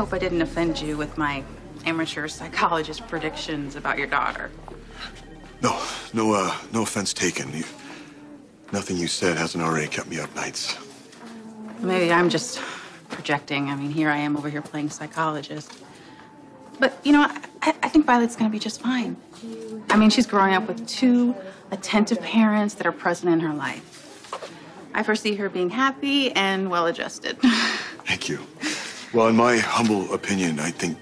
hope I didn't offend you with my amateur psychologist predictions about your daughter. No offense taken. Nothing you said hasn't already kept me up nights. Maybe I'm just projecting. I mean, here I am over here playing psychologist. But, you know, I think Violet's gonna be just fine. I mean, she's growing up with two attentive parents that are present in her life. I foresee her being happy and well-adjusted. Thank you. Well, in my humble opinion, I think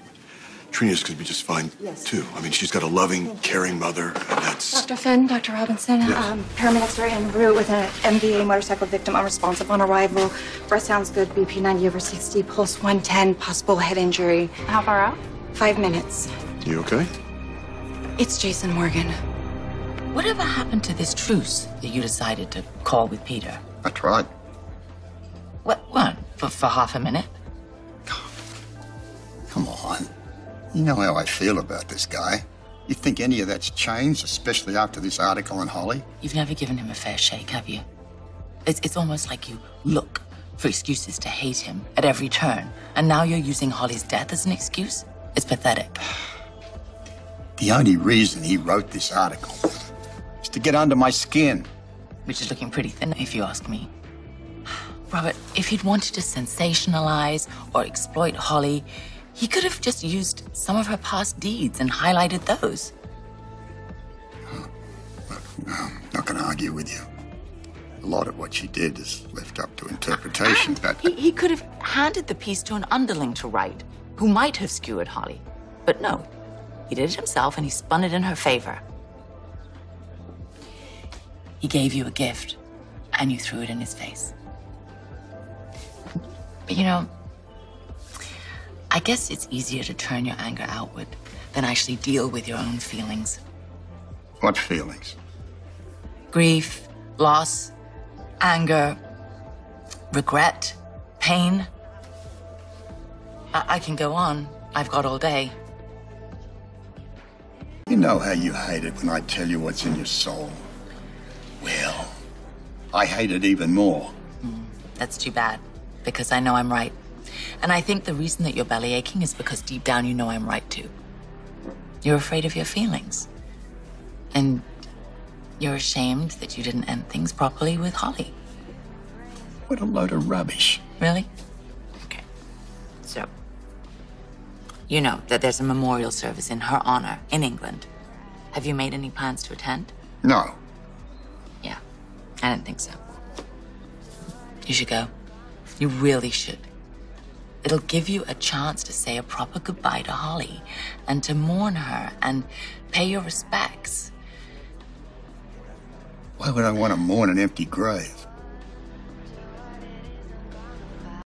Trina's could be just fine, too. I mean, she's got a loving, caring mother, and that's... Dr. Finn, Dr. Robinson, Yes. paramedics are en route with an MVA motorcycle victim unresponsive on arrival. Breath sounds good, BP 90 over 60, pulse 110, possible head injury. How far out? 5 minutes. You okay? It's Jason Morgan. Whatever happened to this truce that you decided to call with Peter? I tried. What, for half a minute? Come on. You know how I feel about this guy. You think any of that's changed, especially after this article on Holly? You've never given him a fair shake, have you? It's almost like you look for excuses to hate him at every turn, and now you're using Holly's death as an excuse? It's pathetic. The only reason he wrote this article is to get under my skin. Which is looking pretty thin, if you ask me. Robert, if he'd wanted to sensationalize or exploit Holly, he could have just used some of her past deeds and highlighted those. No, I'm not going to argue with you. A lot of what she did is left up to interpretation, but... He could have handed the piece to an underling to write, who might have skewered Holly. But no, he did it himself and he spun it in her favor. He gave you a gift, and you threw it in his face. But you know, I guess it's easier to turn your anger outward than actually deal with your own feelings. What feelings? Grief, loss, anger, regret, pain. I can go on. I've got all day. You know how you hate it when I tell you what's in your soul. Well, I hate it even more. That's too bad, because I know I'm right. And I think the reason that you're belly aching is because deep down you know I'm right too. You're afraid of your feelings. And you're ashamed that you didn't end things properly with Holly. What a load of rubbish. Really? Okay. So, you know that there's a memorial service in her honor in England. Have you made any plans to attend? No. Yeah, I didn't think so. You should go. You really should. It'll give you a chance to say a proper goodbye to Holly and to mourn her and pay your respects. Why would I want to mourn an empty grave?